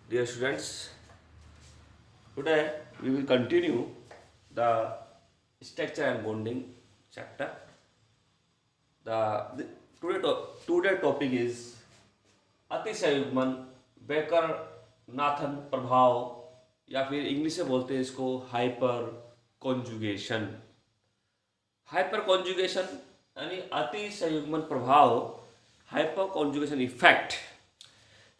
Dear students, today we will continue the structure and bonding chapter. The today topic is अतिसंयुग्मन, Baker Nathan प्रभाव, या फिर English में बोलते हैं इसको हाइपर कॉन्जुगेशन। हाइपर कॉन्जुगेशन यानी अतिसंयुग्मन प्रभाव, हाइपर कॉन्जुगेशन इफेक्ट।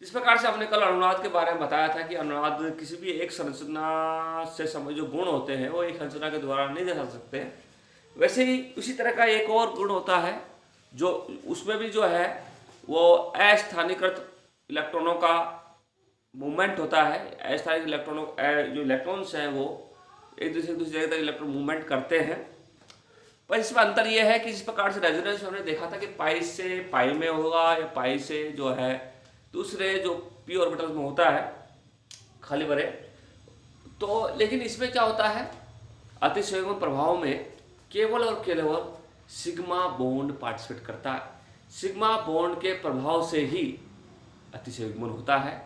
जिस प्रकार से हमने कल अनुनाद के बारे में बताया था कि अनुनाद किसी भी एक संरचना से जो गुण होते हैं वो एक संरचना के द्वारा नहीं दर्शा सकते, वैसे ही उसी तरह का एक और गुण होता है जो उसमें भी जो है वो अस्थानीकृत इलेक्ट्रॉनों का मूवमेंट होता है। अस्थानिक इलेक्ट्रॉनों जो इलेक्ट्रॉन्स हैं वो एक दूसरे जगह तक इलेक्ट्रॉन मूवमेंट करते हैं। पर इसमें अंतर यह है कि जिस प्रकार से रेजोनेंस हमने देखा था कि पाई से पाई में होगा या पाई से जो है दूसरे जो पी ऑर्बिटल में होता है खाली भरे, तो लेकिन इसमें क्या होता है अतिसंयुग्मन प्रभाव में केवल और केवल सिग्मा बॉन्ड पार्टिसिपेट करता है। सिग्मा बॉन्ड के प्रभाव से ही अतिसंयुग्मन होता है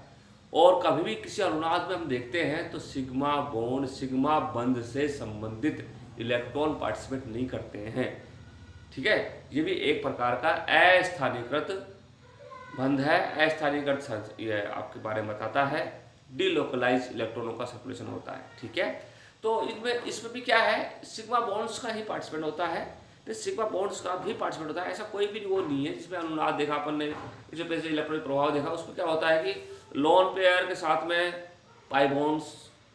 और कभी भी किसी अनुनाद में हम देखते हैं तो सिग्मा बॉन्ड सिग्मा बंध से संबंधित इलेक्ट्रॉन पार्टिसिपेट नहीं करते हैं। ठीक है, ये भी एक प्रकार का अस्थानीकृत बंध है। अस्थानीकृत ये आपके बारे में बताता है, डिलोकलाइज इलेक्ट्रॉनों का सर्कुलेशन होता है। ठीक है, तो इसमें भी क्या है सिग्मा बॉन्ड्स का ही पार्टिसिपेट होता है, तो सिग्मा बॉन्ड्स का भी पार्टिसिपेट होता है। ऐसा कोई भी वो नहीं है जिसमें अनुनाद देखा अपन ने, जो पैसे इलेक्ट्रॉनिक प्रभाव देखा, उसमें क्या होता है कि लोन पेयर के साथ में पाई बॉन्ड्स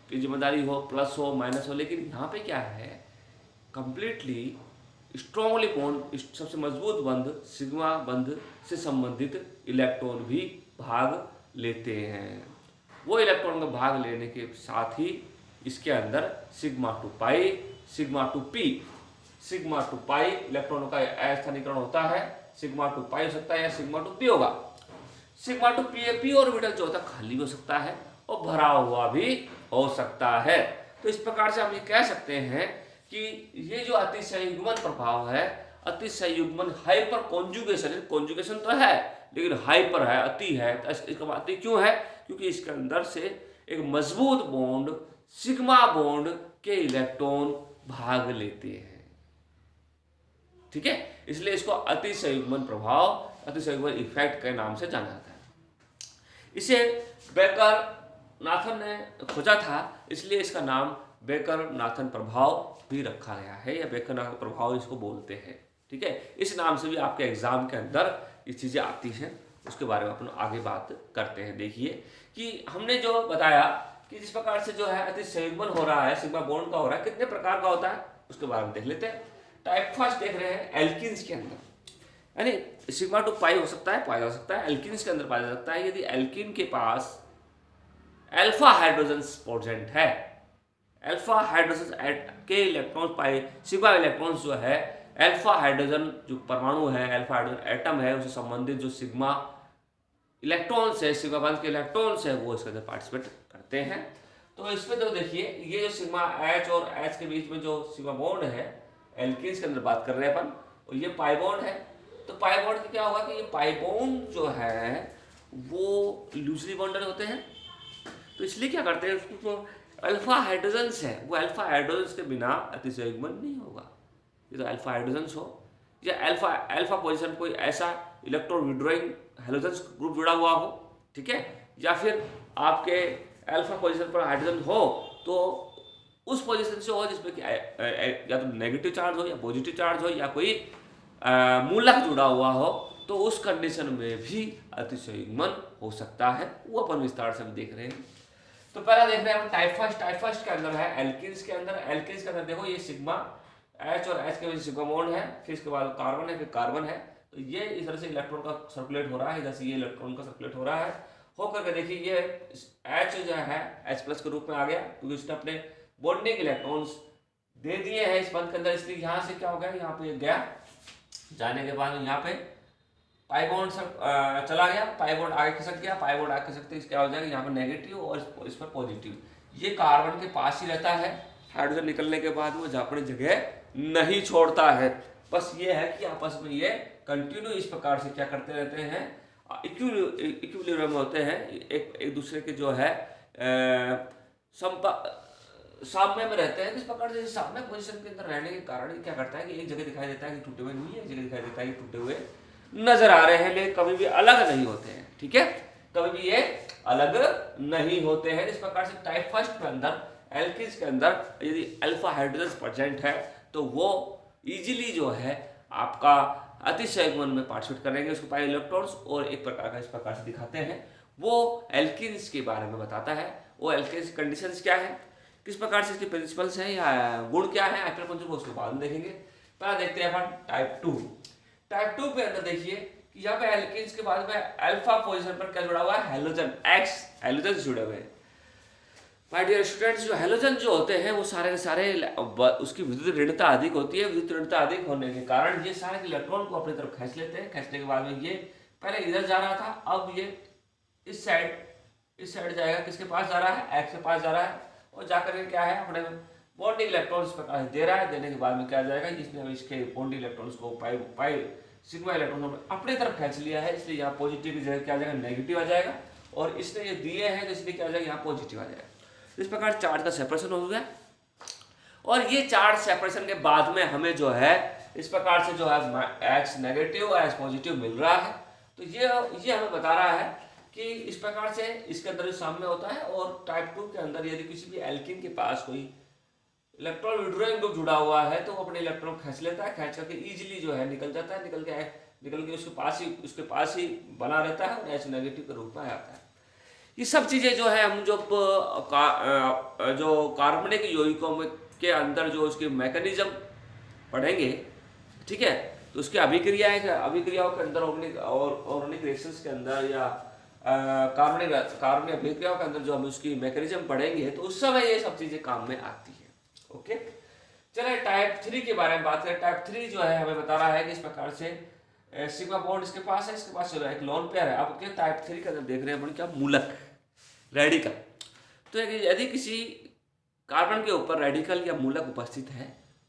की जिम्मेदारी हो, प्लस हो माइनस हो, लेकिन यहाँ पे क्या है कंप्लीटली स्ट्रॉन्गली बॉन्ड, सबसे मजबूत बंध सिग्मा बंध से संबंधित इलेक्ट्रॉन भी भाग लेते हैं। वो इलेक्ट्रॉन का भाग लेने के साथ ही इसके अंदर sigma to pi, sigma to p, sigma to pi इलेक्ट्रॉनों का अस्थानीकरण होता है। सिग्मा टू पाई हो सकता है या सिग्मा टू पी होगा। सिग्मा टू पी ऑर्बिटल जो होता है खाली भी हो सकता है और भरा हुआ भी हो सकता है। तो इस प्रकार से हम ये कह सकते हैं कि ये जो अतिसंयुग्मन प्रभाव है, अतिसंयुग्मन हाइपर कॉन्जुगेशन, कॉन्जुगेशन तो है लेकिन हाइपर है, अति है। इसका अति क्यों है? क्योंकि इसके अंदर से एक मजबूत बॉन्ड सिग्मा बॉन्ड के इलेक्ट्रॉन भाग लेते हैं। ठीक है, इसलिए इसको अतिसंयुग्मन प्रभाव, अतिसंयुग्मन इफेक्ट के नाम से जाना जाता है। इसे बेकर नाथन ने खोजा था, इसलिए इसका नाम बेकर नाथन प्रभाव भी रखा गया है, या बेकर नाथन प्रभाव इसको बोलते हैं। ठीक है, इस नाम से भी आपके एग्जाम के अंदर ये चीजें आती हैं, उसके बारे में अपन आगे बात करते हैं। देखिए कि हमने जो बताया कि जिस प्रकार से जो है अतिसंयुग्मन हो रहा है, सिग्मा बॉन्ड का हो रहा है, कितने प्रकार का होता है उसके बारे में देख लेते हैं। टाइप फर्स्ट देख रहे हैं एल्किन्स के अंदर, यानी सिग्मा टू पाई हो सकता है, पाया जा सकता है, एल्किन्स के अंदर पाया जा सकता है। यदि एल्किन के पास अल्फा हाइड्रोजन प्रेजेंट है, अल्फा हाइड्रोजन के इलेक्ट्रॉन पाई सिग्मा इलेक्ट्रॉन्स जो है अल्फा हाइड्रोजन जो परमाणु है, अल्फा हाइड्रोजन एटम है, उससे संबंधित जो सिग्मा इलेक्ट्रॉन्स है, सिग्मा बंध के इलेक्ट्रॉन्स है, वो इसके अंदर पार्टिसिपेट करते हैं। तो इसमें तो देखिए ये जो सिग्मा एच और एच के बीच में जो सिग्मा बॉन्ड है एल्किन्स के अंदर बात कर रहे हैं अपन, और ये पाई बॉन्ड है। तो पाई बॉन्ड का क्या होगा कि ये पाई बॉन्ड जो है वो लूजली बॉन्डेड होते हैं, तो इसलिए क्या करते हैं उसको अल्फा हाइड्रोजन्स है, वो अल्फा हाइड्रोजन्स के बिना अतिसंयुग्मन नहीं होगा। ये तो अल्फा हाइड्रोजन्स हो या अल्फा पोजीशन कोई ऐसा इलेक्ट्रॉन विड्रॉइंग हेलोजन्स ग्रुप जुड़ा हुआ हो, ठीक है, या फिर आपके अल्फा पोजीशन पर हाइड्रोजन हो तो उस पोजीशन से हो जिसमें कि या तो नेगेटिव चार्ज हो या पॉजिटिव चार्ज हो या कोई मूलक जुड़ा हुआ हो, तो उस कंडीशन में भी अतिसंयुग्मन हो सकता है। वो अपन विस्तार से देख रहे हैं। तो पहला देख रहे हैं टाइप फर्स्ट के अंदर है एल्किन्स के अंदर देखो ये सिग्मा एच और एच के बीच सिग्मा बॉन्ड है, फिर इसके बाद कार्बन है, फिर कार्बन है। तो ये इस तरह से इलेक्ट्रॉन का सर्कुलेट हो रहा है, जैसे ये इलेक्ट्रॉन का सर्कुलेट हो रहा है। होकर के देखिए ये एच जो है एच प्लस के रूप में आ गया, क्योंकि उसने अपने बॉन्डिंग इलेक्ट्रॉन्स दे दिए हैं इस बंध के अंदर, इसलिए यहाँ से क्या हो गया, यहाँ पे गया, जाने के बाद यहाँ पे पाई बॉन्ड चला गया, पाई बॉन्ड आगे खिसक गया, पाई बॉन्ड आगे खिसकते क्या हो जाएगा, यहाँ पे नेगेटिव और इस पर पॉजिटिव। ये कार्बन के पास ही रहता है, हाइड्रोजन निकलने के बाद वो अपनी जगह नहीं छोड़ता है। बस ये है कि आपस में ये कंटिन्यू इस प्रकार से क्या करते रहते हैं, इक्विलिब्रियम होते हैं, एक दूसरे के जो है साम्य में रहते हैं। इस प्रकार से साम्य पोजीशन के अंदर रहने के कारण ये क्या करता है कि एक जगह दिखाई देता है कि टूटे हुए नहीं है, एक जगह दिखाई देता है कि टूटे हुए नजर आ रहे हैं, लेकिन कभी भी अलग नहीं होते हैं। ठीक है, कभी भी ये अलग नहीं होते हैं। इस प्रकार से टाइप फर्स्ट के अंदर एल्किन्स के अंदर यदि अल्फा हाइड्रोजन प्रेजेंट है तो वो इजीली जो है आपका अतिशय युग्मन में पार्टिसिपेट करेंगे, उसको पाई इलेक्ट्रॉन्स और एक प्रकार का इस प्रकार से दिखाते हैं। वो एल्किन्स के बारे में बताता है, वो एल्किन्स कंडीशंस क्या है, किस प्रकार से इसके प्रिंसिपल्स हैं या गुण क्या है, हाइपर कॉन्जुगेशन उसके बाद में देखेंगे। पहला देखते हैं अपन टाइप 2। टाइप 2 पे अंदर देखिए कि यहाँ पे एल्किन्स के बाद में अल्फा पोजीशन पर क्या जुड़ा हुआ है, हैलोजन, एक्स हैलोजन जुड़े हुए हैं। माय डियर स्टूडेंट्स, जो हैलोजन जो होते हैं वो सारे के सारे उसकी विद्युत ऋणता अधिक होती है। विद्युत ऋणता अधिक होने के कारण ये सारे इलेक्ट्रॉन को अपनी तरफ खींच लेते हैं। खींचने के बाद में ये पहले इधर जा रहा था, अब ये इस साइड जाएगा, किसके पास जा रहा है, एक्स के पास जा रहा है, और जाकर के क्या है अपने बॉन्डिंग इलेक्ट्रॉन्स पर दे रहा है। देने के बाद में क्या जाएगा, इसने इसके बॉन्डिंग इलेक्ट्रॉन्स को पाई सिग्मा इलेक्ट्रॉन अपनी तरफ खींच लिया है, इसलिए यहाँ पॉजिटिव की जगह क्या आ जाएगा, नेगेटिव आ जाएगा, और इसने ये दिए हैं तो इसलिए क्या आ जाएगा, यहाँ पॉजिटिव आ जाएगा। इस प्रकार चार्ज का सेपरेशन हो गया, और ये चार्ज सेपरेशन के बाद में हमें जो है इस प्रकार से जो है एक्स नेगेटिव और एक्स पॉजिटिव मिल रहा है। तो ये हमें बता रहा है कि इस प्रकार से इसके अंदर साम्य होता है। और टाइप 2 के अंदर यदि किसी भी एल्किन के पास कोई इलेक्ट्रॉन विड्रॉइंग ग्रुप जुड़ा हुआ है तो वो अपने इलेक्ट्रॉन खींच लेता है, खींच करके इजीली जो है निकल जाता है, निकल के उसके पास ही बना रहता है और एच नेगेटिव के रूप में आता है। ये सब चीज़ें जो है हम जो कार्बनिक यौगिकों के अंदर जो उसके मैकेनिज्म पढ़ेंगे, ठीक है, तो उसकी अभिक्रियाओं के अंदर ऑर्गेनिक रिएक्शंस के अंदर या कार्बनिक अभिक्रियाओं के अंदर जो हम उसकी मैकेनिज्म पढ़ेंगे तो उस समय ये सब चीज़ें काम में आती है। ओके, चलिए टाइप 3 के बारे में बात करें। टाइप 3 जो है हमें बता रहा है कि इस प्रकार से सिग्मा बॉन्ड इसके पास है, इसके पास एक लोन पेयर है। अब क्या टाइप 3 के अंदर देख रहे हैं अपन क्या, मूलक रेडिकल। तो यदि किसी कार्बन के ऊपर रेडिकल या मूलक उपस्थित है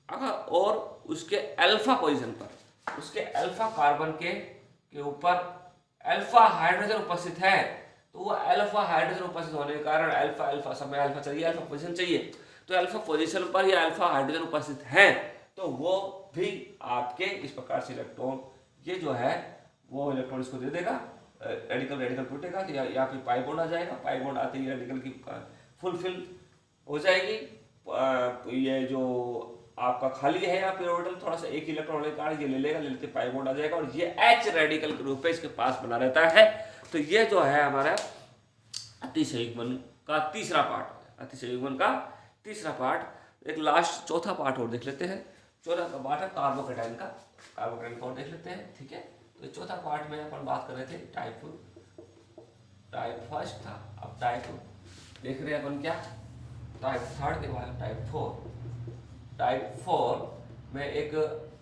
अगर और उसके अल्फा पोजीशन पर उसके अल्फा कार्बन के ऊपर अल्फा हाइड्रोजन उपस्थित है, तो वो अल्फा हाइड्रोजन उपस्थित होने के कारण अल्फा समय अल्फा चाहिए, अल्फा पोजीशन चाहिए, तो अल्फा पोजीशन पर या अल्फा हाइड्रोजन उपस्थित है तो वो भी आपके इस प्रकार से इलेक्ट्रॉन ये जो है वो इलेक्ट्रॉन इसको दे देगा, रेडिकल टूटेगा तो यहाँ पे पाई बॉन्ड आ जाएगा। पाई बॉन्ड आते ही रेडिकल की फुलफिल हो जाएगी। ये जो आपका खाली है यहाँ पे ऑर्बिटल थोड़ा सा एक इलेक्ट्रॉन होने के कारण ये ले लेके पाई बॉन्ड आ जाएगा, और ये एच रेडिकल के रूप में इसके पास बना रहता है। तो ये जो है हमारा अतिशय युग्मन का तीसरा पार्ट, अतिशय युग्मन का तीसरा पार्ट। एक लास्ट चौथा पार्ट और देख लेते हैं। चौथा का पार्ट है कार्बोकैटायन का, कार्बोकैटायन को देख लेते हैं। ठीक है, तो चौथा पार्ट में अपन बात कर रहे थे टाइप फर्स्ट था, अब टाइप देख रहे हैं अपन क्या, टाइप थर्ड के बाद टाइप 4। टाइप 4 में एक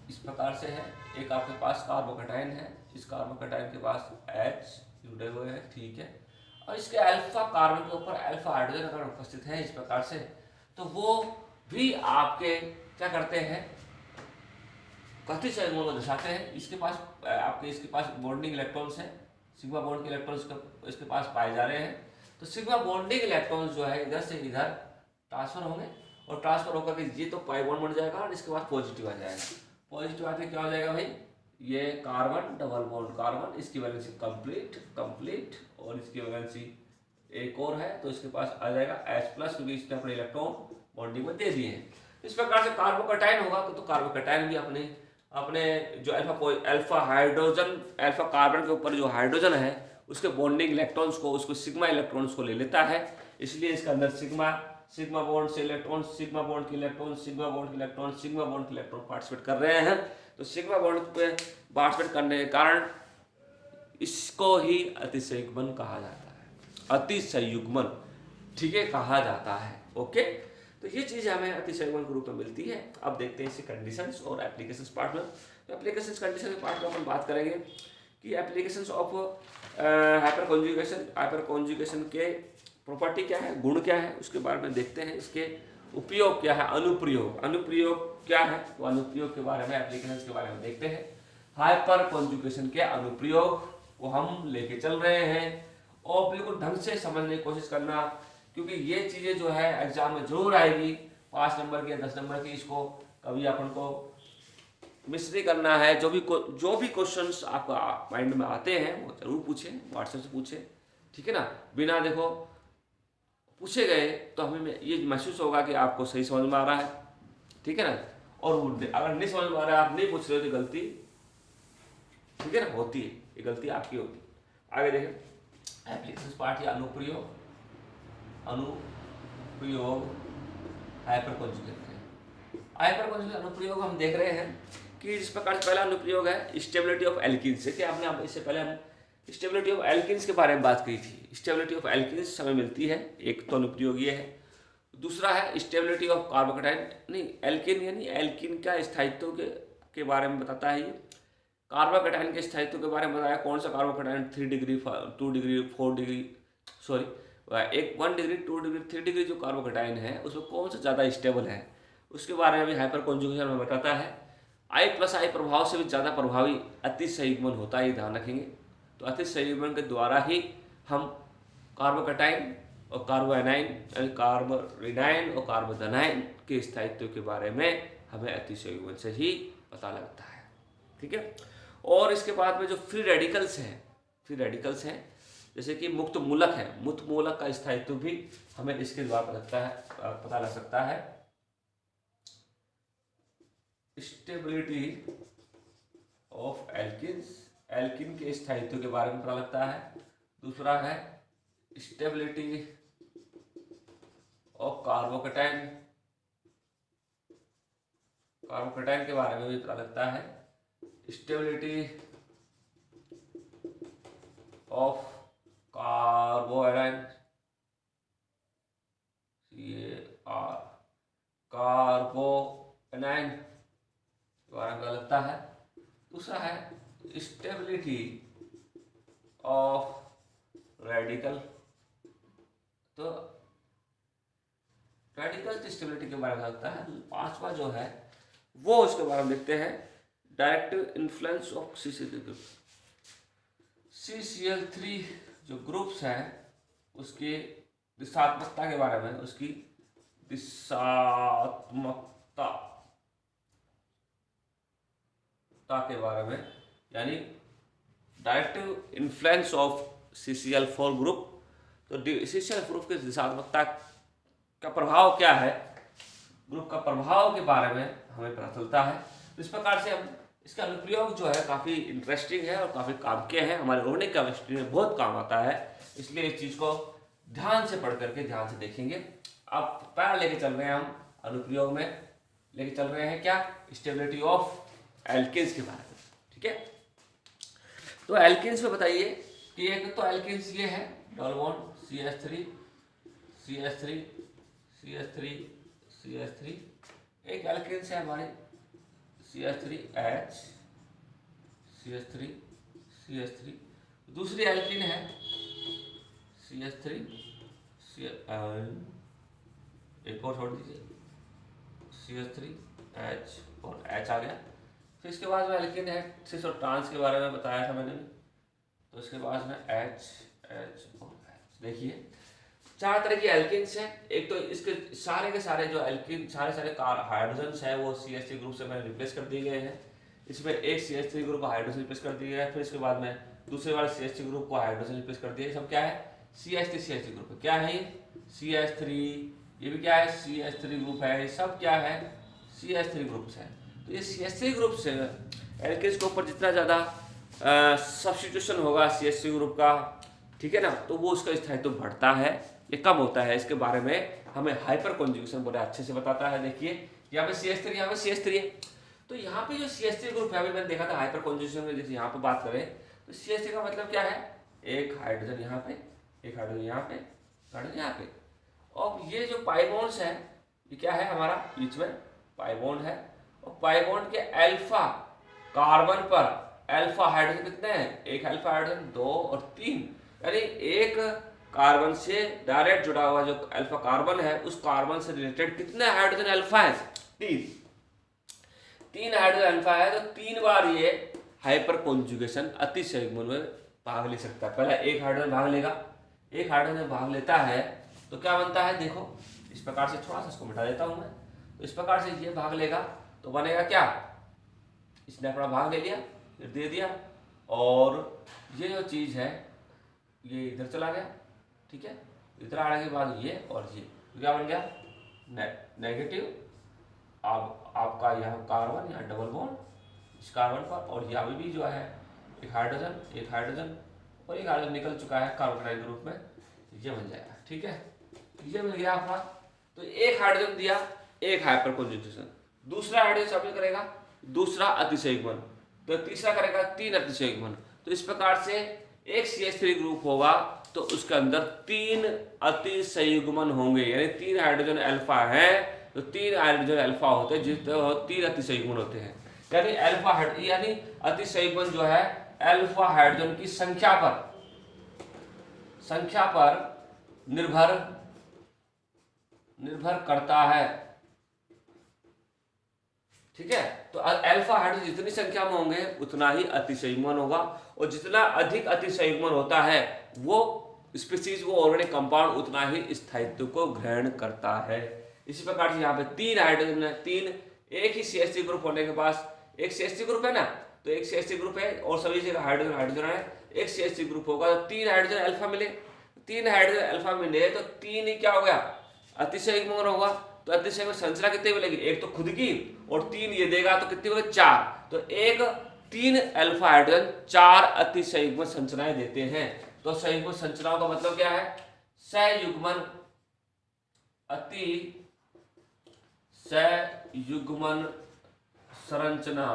इस प्रकार से है, एक आपके पास कार्बोकैटायन है, इस कार्बोकैटायन के पास H जुड़े हुए हैं, ठीक है, और इसके अल्फा कार्बन के ऊपर अल्फा हाइड्रोजन अगर उपस्थित है इस प्रकार से, तो वो भी आपके क्या करते हैं, अतिशय युग्मन को दर्शाते हैं। इसके पास बॉन्डिंग इलेक्ट्रॉन्स हैं, सिग्मा बॉन्ड के इलेक्ट्रॉन्स इसके पास पाए जा रहे हैं। तो सिग्मा बॉन्डिंग इलेक्ट्रॉन्स जो है इधर से इधर ट्रांसफर होंगे, और ट्रांसफर होकर के ये तो पाई बॉन्ड बन जाएगा, और इसके बाद पॉजिटिव आ जाएगा। पॉजिटिव आते क्या हो जाएगा भाई, ये कार्बन डबल बॉन्ड कार्बन, इसकी वैलेंसी कंप्लीट, और इसकी वैलेंसी एक और है तो इसके पास आ जाएगा H+, क्योंकि इसने अपने इलेक्ट्रॉन बॉन्डिंग में दे दिए हैं। इस प्रकार से कार्बोकैटायन होगा तो कार्बोकैटायन भी अपने जो अल्फा कार्बन के ऊपर जो हाइड्रोजन है उसके बॉन्डिंग इलेक्ट्रॉन्स को, उसको सिग्मा इलेक्ट्रॉन्स को ले लेता है। इसलिए इसके अंदर सिग्मा बॉन्ड से इलेक्ट्रॉन, सिग्मा बॉन्ड के इलेक्ट्रॉन पार्टिसिपेट कर रहे हैं। तो सिग्मा बॉन्ड पे पार्टिसिपेट करने के कारण इसको ही अतिशय युग्मन कहा जाता है, अतिशय युग्मन, ठीक है, कहा जाता है। ओके, तो ये चीज़ हमें अतिशय युग्मन के रूप में मिलती है। अब देखते हैं इसके कंडीशंस और एप्लीकेशंस पार्ट में। तो एप्लीकेशंस कंडीशन के पार्ट में अपन बात करेंगे कि एप्लीकेशंस ऑफ हाइपर कॉन्जुगेशन के प्रॉपर्टी क्या है, गुण क्या है, उसके बारे में देखते हैं। इसके उपयोग क्या है, अनुप्रयोग क्या है, तो अनुप्रयोग के बारे में, एप्लीकेशंस के बारे में देखते हैं। हाइपर कॉन्जुगेशन के अनुप्रयोग वो हम लेके चल रहे हैं, और बिल्कुल ढंग से समझने की कोशिश करना, क्योंकि ये चीज़ें जो है एग्जाम में जरूर आएगी, 5 नंबर की या 10 नंबर की, इसको कभी अपन को मिस नहीं करना है। जो भी क्वेश्चंस आपका माइंड में आते हैं वो जरूर पूछें, व्हाट्सएप से पूछें, ठीक है ना। बिना देखो पूछे गए तो हमें ये महसूस होगा कि आपको सही समझ में आ रहा है, ठीक है ना। और अगर नहीं समझ में आ रहा है, आप नहीं पूछ रहे हो, तो गलती, ठीक है ना, होती है, ये गलती आपकी होती है। आगे देखें एप्लीकेशन पार्ट या अनुप्रयोग हाइपर कॉन्जुगेट। हाइपर कॉन्जुगेट अनुप्रयोग हम देख रहे हैं कि जिस प्रकार से पहला अनुप्रयोग है स्टेबिलिटी ऑफ एल्कीन्स से, कि आपने इससे पहले हम स्टेबिलिटी ऑफ एल्कीन्स के बारे में बात की थी। स्टेबिलिटी ऑफ एल्कीन्स हमें मिलती है, एक तो अनुप्रयोग ये है। दूसरा है स्टेबिलिटी ऑफ कार्बोकेटाइन, नहीं एल्कीन, यानी एल्कीन का स्थायित्व के बारे में बताता है ये। कार्बोकेटाइन के स्थायित्व के बारे में बताया, कौन सा carbocation 3 degree 2 degree 4 degree sorry 1 degree 2 degree 3 degree जो कार्बोकेटाइन है उसमें कौन सा ज़्यादा स्टेबल है, उसके बारे में भी हाइपर कॉन्जुगेशन में बताता है। I+I प्रभाव से भी ज़्यादा प्रभावी अतिसंयुग्मन होता है, ये ध्यान रखेंगे। तो अतिसंयुग्मन के द्वारा ही हम कार्बोकेटाइन और कार्बोएनाइन यानी कार्बोरेनाइन और कार्बोधनाइन के स्थायित्व के बारे में हमें अतिसंयुग्मन से ही पता लगता है, ठीक है। और इसके बाद में जो फ्री रेडिकल्स हैं जैसे कि मुक्त मूलक है, मुक्त मूलक का स्थायित्व भी हमें इसके द्वारा पता लग सकता है। स्टेबिलिटी ऑफ एल्किन्स, एल्किन के स्थायित्व के बारे में पता लगता है। दूसरा है स्टेबिलिटी ऑफ कार्बोकेटाइन, कार्बोकेटाइन के बारे में भी पता लगता है। स्टेबिलिटी ऑफ कार्बोएनाइन, कार्बोएनाइन के बारे में पता लगता है। दूसरा है स्टेबिलिटी ऑफ रेडिकल, तो रेडिकल की स्टेबिलिटी के बारे में लगता है। पांचवा जो है वो उसके बारे में देखते हैं, directive influence of CCl3 group. CCl3 जो ग्रुप्स हैं उसकी दिशात्मकता के बारे में, उसकी दिशात्मकता के बारे में, यानी directive influence of CCl4 group. तो CCl ग्रुप की दिशात्मकता का प्रभाव क्या है, ग्रुप का प्रभाव के बारे में हमें पता चलता है। इस प्रकार से हम इसका अनुप्रयोग जो है काफ़ी इंटरेस्टिंग है और काफ़ी काम के हैं, हमारे ऑर्गेनिक केमिस्ट्री में बहुत काम आता है, इसलिए इस चीज़ को ध्यान से पढ़ करके ध्यान से देखेंगे। अब पैरा लेके चल रहे हैं हम अनुप्रयोग में, लेके चल रहे हैं क्या, स्टेबिलिटी ऑफ एल्किन्स के बारे में, ठीक है। तो एल्किन्स में बताइए कि एक तो एल्किन्स ये है double bond CH3 CH3 CH3 CH3, एक एल्किन्स है हमारे CH3H CH3 CH3। दूसरी एल्किन है CH3 एक और छोड़ दीजिए CH3H और H आ गया। फिर इसके बाद में एल्किन है सिस और ट्रांस के बारे में बताया था मैंने, तो इसके बाद में H और H। देखिए 4 तरह की एल्किन्स हैं। एक तो इसके सारे के सारे जो एल्किन सारे हाइड्रोजन्स हैं वो CH3 ग्रुप से मैंने रिप्लेस कर दिए गए हैं। इसमें एक CH3 ग्रुप को हाइड्रोजन रिप्लेस कर दिया गया है, फिर इसके बाद में दूसरे वाले CH3 ग्रुप को हाइड्रोजन रिप्लेस कर दिया। सब क्या है, CH3 ग्रुप। क्या है ये CH3, ये भी क्या है CH3 ग्रुप है, ये सब क्या है CH3 ग्रुप्स है। तो ये CH3 ग्रुप से एल्किन्स के ऊपर जितना ज़्यादा सब्स्टिट्यूशन होगा CH3 ग्रुप का, ठीक है ना, तो वो उसका स्थायित्व बढ़ता है, ये कम होता है। इसके बारे में हमें हाइपर कॉन्जुगेशन बड़े अच्छे से बताता है। देखिए यहाँ पे CH3, यहाँ पे CH3 है, तो यहाँ पे जो CH3 ग्रुप है, अभी मैंने देखा था हाइपर कॉन्जुगेशन में, जैसे यहाँ पे बात करें तो CH3 का मतलब क्या है, एक हाइड्रोजन यहाँ पे, एक हाइड्रोजन यहाँ पे, हाइड्रोजन यहाँ पे। और ये जो पाई बॉन्ड्स है ये क्या है, हमारा बीच में पाई बॉन्ड है, और पाई बॉन्ड के अल्फा कार्बन पर अल्फा हाइड्रोजन कितने हैं, एक अल्फा हाइड्रोजन, 2 और 3, यानी एक कार्बन से डायरेक्ट जुड़ा हुआ जो अल्फा कार्बन है उस कार्बन से रिलेटेड कितने हाइड्रोजन अल्फा है, 3 हाइड्रोजन अल्फा है। तो 3 बार ये हाइपर कॉन्जुगेशन अतिसंयुग्मन में भाग ले सकता है। पहला एक हाइड्रोजन भाग लेगा, एक हाइड्रोजन भाग लेता है तो क्या बनता है, देखो इस प्रकार से, थोड़ा सा इसको मिटा देता हूं मैं, तो इस प्रकार से ये भाग लेगा तो बनेगा क्या, इसने अपना भाग ले लिया, फिर दे दिया, और ये जो चीज़ है ये इधर चला गया, ठीक है, इधर आने के बाद ये और ये तो क्या बन गया, नेगेटिव। अब आपका यहाँ कार्बन, यहाँ डबल बॉन्ड इस कार्बन पर, और यहाँ भी जो है एक हाइड्रोजन और एक हाइड्रोजन निकल चुका है कार्बोनाइल ग्रुप में, ये बन जाएगा, ठीक है, ये मिल गया आपका। तो एक हाइड्रोजन दिया, एक हाइपर कॉन्जुगेशन, दूसरा हाइड्रोजन शामिल करेगा दूसरा अतिसंयुग्मन, तो तीसरा करेगा 3 अतिसंयुग्मन। तो इस प्रकार से एक CH3 ग्रुप होगा तो उसके अंदर 3 अतिसंयुग्मन होंगे, यानी 3 हाइड्रोजन अल्फा है तो 3 हाइड्रोजन अल्फा होते हैं, जिसमें 3 अतिसंयुग्मन होते हैं, यानी यानी अतिसंयुग्मन जो है अल्फा हाइड्रोजन की संख्या पर निर्भर करता है, ठीक है। तो अल्फा हाइड्रोजन जितनी संख्या में होंगे उतना ही अतिसंयुग्मन होगा, और जितना अधिक अतिसंयुग्मन होता है वो स्पीशीज, वो ऑर्गेनिक कंपाउंड उतना ही स्थायित्व को ग्रहण करता है। इसी प्रकार से यहाँ पे 3 हाइड्रोजन है, 3 एक ही CH3 ग्रुप होने के पास, एक CH3 ग्रुप है ना, तो एक CH3 ग्रुप है और सभी जगह हाइड्रोजन है, एक CH3 ग्रुप होगा तो 3 हाइड्रोजन अल्फा मिले, 3 हाइड्रोजन अल्फा मिले तो 3 ही क्या हो गया, अतिसंयुग्मन होगा। तो अतिसंयुग्मन संरचना कितनी मिलेगी, एक तो खुद की और 3 ये देगा तो कितनी होगी, 4। तो एक 3 अल्फा हाइड्रोजन 4 अतिसंयुग्मन संरचनाएं देते हैं। तो संयुग्मन संरचनाओं का मतलब क्या है, संयुग्मन संयुग्मन संरचना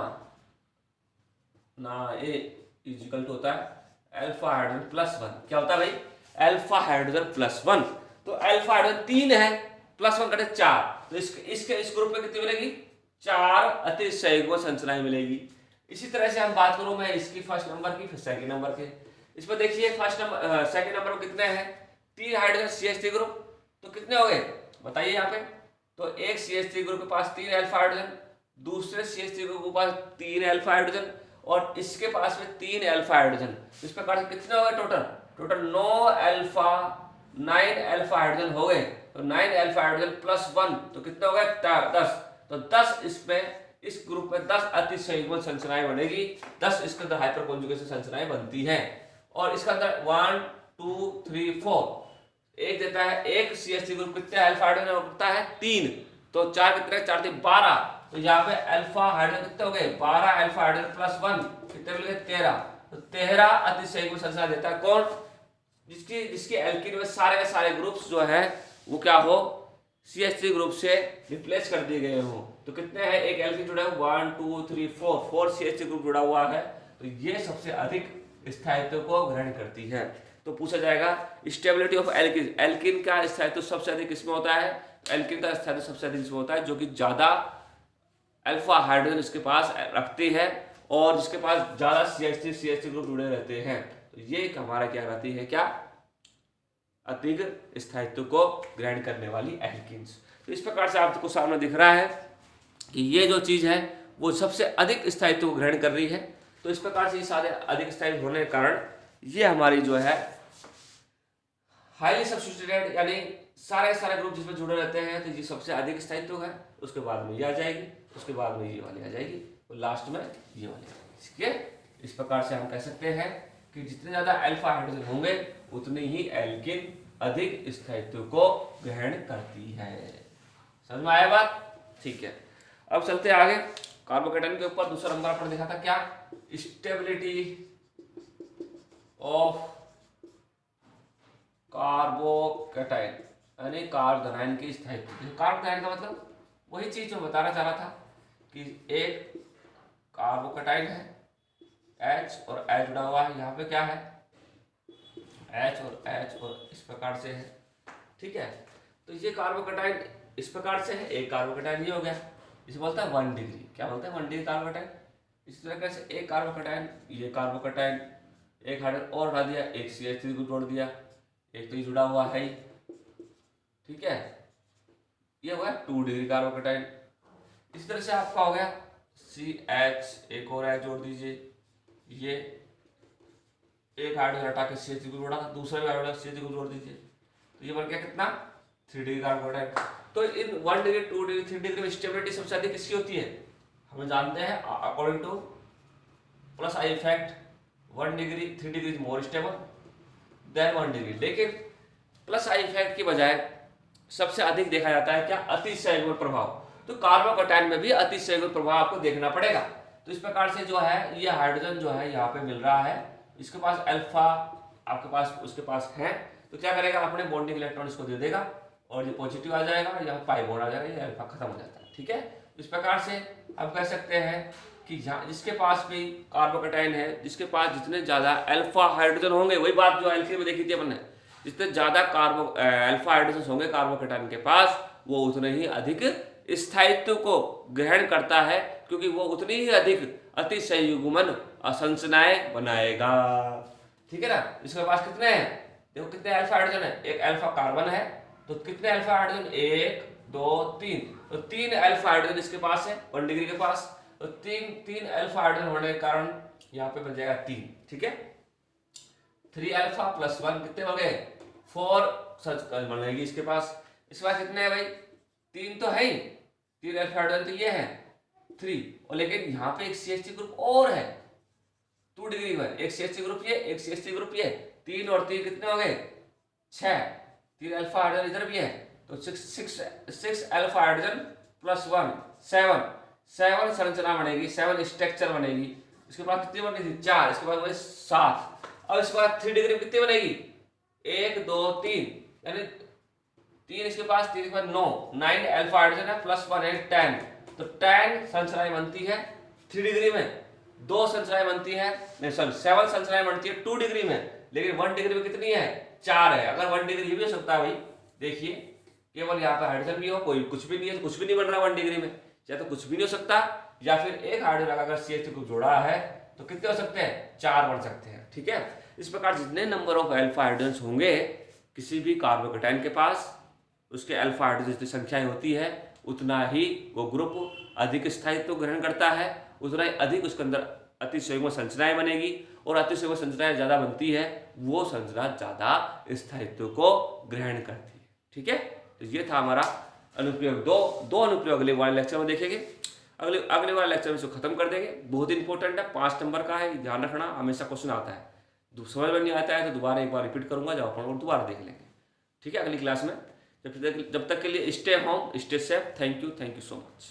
ना ए इक्वल टू होता है अल्फा हाइड्रोजन प्लस 1। क्या होता है भाई, अल्फा हाइड्रोजन प्लस 1। तो अल्फा हाइड्रोजन 3 है, प्लस 1 कटे 4, तो इस ग्रुप में कितनी मिलेगी, 4 अतिसंयुग्मन संरचनाएं मिलेगी। इसी तरह से हम बात करूं मैं इसकी फर्स्ट नंबर की, फिर सेकंड नंबर के। इस पर देखिए सेकंड नंबर में कितने हैं, 3 हाइड्रोजन CH3 ग्रुप, तो कितने हो गए बताइए यहाँ पे। तो एक CH3 ग्रुप के पास 3 अल्फा हाइड्रोजन, दूसरे CH3 ग्रुप के पास 3 अल्फा हाइड्रोजन, और इसके पास में 3 अल्फा हाइड्रोजन। इस प्रकार से कितने हो गए टोटल 9 अल्फा हाइड्रोजन हो गए। तो 9 अल्फा हाइड्रोजन प्लस 1 तो कितने हो गए, 10। तो 10 इसमें, इस ग्रुप में 10 अतिसंयुग्मन संरचनाएं बनेगी, 10 इसके अंदर हाइपर कॉन्जुगेशन संरचनाएं बनती हैं। और इसके अंदर 1 2 3 4 एक देता है, एक CH3 ग्रुप कितने अल्फा हाइड्रोजन होता है, 3। तो 4 कितने, 4 3 12। तो यहाँ पे अल्फा हाइड्रोजन कितने हो गए, 12 अल्फा हाइड्रोजन प्लस 1 कितने मिल गए, 13। तो 13 अतिसंयुग्मन संरचना देता है कौन, जिसके एल्कीन में सारे के सारे ग्रुप्स जो है वो क्या हो, CH3 ग्रुप से रिप्लेस कर दिए गए हो। तो कितने हैं, एक एल्कीन जुड़ा है 1 2 3 4 CH3 ग्रुप जुड़ा हुआ है, तो ये सबसे अधिक स्थायित्व को ग्रहण करती है। तो पूछा जाएगा स्टेबिलिटी ऑफ एल्कीन, एल्कीन का स्थायित्व सबसे अधिक किसमें होता है, एल्कीन का स्थायित्व सबसे अधिक इसमें होता है जो कि ज्यादा अल्फा हाइड्रोजन इसके पास रखती है और जिसके पास ज्यादा CH3 ग्रुप जुड़े रहते हैं। तो ये हमारा क्या रहती है, क्या अधिक स्थायित्व को ग्रहण करने वाली एल्कीन्स। तो इस प्रकार से आपको सामने दिख रहा है कि ये जो चीज है वो सबसे अधिक स्थायित्व को ग्रहण कर रही है। तो इस प्रकार से ये सारे अधिक स्थायित्व होने के कारण ये हमारी जो है हाईली सब्स्टिट्यूटेड, यानी सारे ग्रुप जिसमें जुड़े रहते हैं, तो ये सबसे अधिक स्थायित्व है। उसके बाद में ये आ जाएगी, उसके बाद में ये वाली आ जाएगी, और लास्ट में ये वाली आ जाएगी। ठीक है, इस प्रकार से हम कह सकते हैं कि जितने ज्यादा अल्फा हाइड्रोजन होंगे उतनी ही एल्कीन अधिक स्थायित्व को ग्रहण करती है। समझ में आया बात? ठीक है, अब चलते आगे। कार्बोकेटाइन के ऊपर दूसरा नंबर पर देखा था क्या, स्टेबिलिटी ऑफ कार्बोकेटाइन, यानी कार्बोकेटाइन की स्थायित्व। कार्बोकेटाइन का मतलब वही चीज जो बताना चाह रहा था कि एक कार्बोकेटाइन है, H और H जुड़ा हुआ है, यहाँ पे क्या है H और इस प्रकार से है। ठीक है, तो ये कार्बोकेटाइन इस प्रकार से है, एक कार्बोकेटाइन ये हो गया, इसे बोलता है 1 डिग्री। क्या बोलता है, 1 डिग्री कार्बोकेटाइन। इस तरह से एक कार्बोकेटाइन, ये कार्बोकेटाइन, एक हाइड्रोजन और हटा दिया, एक CH3 को जोड़ दिया, एक तो ये जुड़ा हुआ है ही। ठीक है, ये हो गया 2 डिग्री कार्बोकेटाइन। इस तरह से आपका हो गया CH, एक और H जोड़ दीजिए, ये एक हाइड्रोजन हटा के CH3 ग्रुप जोड़ा, दूसरा भी हाइड्रोजन CH3 ग्रुप जोड़ दीजिए, तो ये बन गया कितना 3 डिग्री कार्बन कटायन। तो इन 1 डिग्री 2 डिग्री 3 डिग्री में स्टेबिलिटी सबसे अधिक किसकी होती है, हमें जानते हैं according two plus I effect 1 degree 3 degree more stable then 1 degree. लेकिन प्लस आई इफेक्ट की बजाय सबसे अधिक देखा जाता है क्या, अतिसंयुग्म प्रभाव। तो कार्बोकैटायन में भी अतिसंयुग्म प्रभाव आपको देखना पड़ेगा। तो इस प्रकार से जो है ये हाइड्रोजन जो है यहाँ पे मिल रहा है, इसके पास अल्फा आपके पास उसके पास है, तो क्या करेगा अपने बॉन्डिंग इलेक्ट्रॉन इसको दे देगा और ये पॉजिटिव आ जाएगा, यहाँ पाई बॉन्ड आ जाएगा, ये अल्फा खत्म हो जाता है। ठीक है, इस प्रकार से आप कह सकते हैं कि जिसके पास भी कार्बोकैटायन है, जिसके पास जितने ज्यादा अल्फा हाइड्रोजन होंगे, वही बात जो एल्केन में देखी थी अपन ने, जितने ज्यादा अल्फा हाइड्रोजन होंगे कार्बोकैटायन के पास, वो उतने ही अधिक स्थायित्व को ग्रहण करता है, क्योंकि वो उतनी ही अधिक अतिसंयुग्मन असंरचनाएं बनाएगा। ठीक है ना। इसके पास कितने हैं, देखो कितने अल्फा हाइड्रोजन है, एक अल्फा कार्बन है, तो कितने अल्फा हाइड्रोजन 1 2 3, तो 3 अल्फा हाइड्रोजन इसके पास है 1 डिग्री के पास, तो 3 अल्फा हाइड्रोजन होने के कारण यहाँ पे बन जाएगा 3। ठीक है, 3 अल्फा प्लस 1 कितने हो गए 4 सच बनेगी इसके पास। इसके पास कितने हैं भाई, 3 तो है ही, 3 अल्फा हाइड्रोजन तो ये है 3, और लेकिन यहाँ पे एक CH3 ग्रुप और है 2 डिग्री में, एक CH3 ग्रुप ये, एक CH3 ग्रुप ये, 3 और 3 कितने हो गए 6, 3 अल्फा हाइड्रोजन इधर भी है, तो 6 अल्फा हाइड्रोजन प्लस 1 7 संरचना बनेगी, 7 स्ट्रक्चर बनेगी। इसके बाद कितनी बनेगी 4, इसके बाद बने 7, अब इसके बाद 3 डिग्री कितनी बनेगी 1 2 3, यानी 3 इसके पास, 3 के बाद 9 अल्फा हाइड्रोजन है प्लस 1 है 10, तो 10 संरचनाएं बनती है 3 डिग्री में, 2 संरचनाएं बनती है, नहीं सॉरी 7 संरचनाएं बनती है 2 डिग्री में, लेकिन 1 डिग्री में कितनी है 4 है। अगर 1 डिग्री ये भी हो सकता है भाई, देखिए केवल यहाँ पे हाइड्रोजन भी हो, कोई कुछ भी नहीं है तो कुछ भी नहीं बन रहा 1 डिग्री में, या तो कुछ भी नहीं हो सकता, या फिर एक हाइड्रोजन अगर CH3 ग्रुप जोड़ा है तो कितने हो सकते हैं 4 बन सकते हैं। ठीक है, इस प्रकार जितने नंबर ऑफ अल्फा हाइड्रोजन होंगे किसी भी कार्बोकैटायन के पास, उसके अल्फा हाइड्रोजन जितनी संख्याएं होती है, उतना ही वो ग्रुप अधिक स्थायित्व ग्रहण करता है, उतना ही अधिक उसके अंदर अतिसंयुग्म संरचनाएं बनेगी, और अतिसंयुग्म संरचनाएं ज्यादा बनती है वो संरचना ज्यादा स्थायित्व को ग्रहण करती है। ठीक है, तो ये था हमारा अनुप्रयोग दो अनुप्रयोग अगले वाले लेक्चर में देखेंगे, अगले वाले लेक्चर में इसको खत्म कर देंगे। बहुत इंपॉर्टेंट है, 5 नंबर का है, ध्यान रखना, हमेशा क्वेश्चन आता है, समझ में नहीं आता है तो दोबारा एक बार रिपीट करूंगा, जब अपन दोबारा देख लेंगे। ठीक है, अगली क्लास में। जब तक के लिए stay home, stay safe. Thank you so much.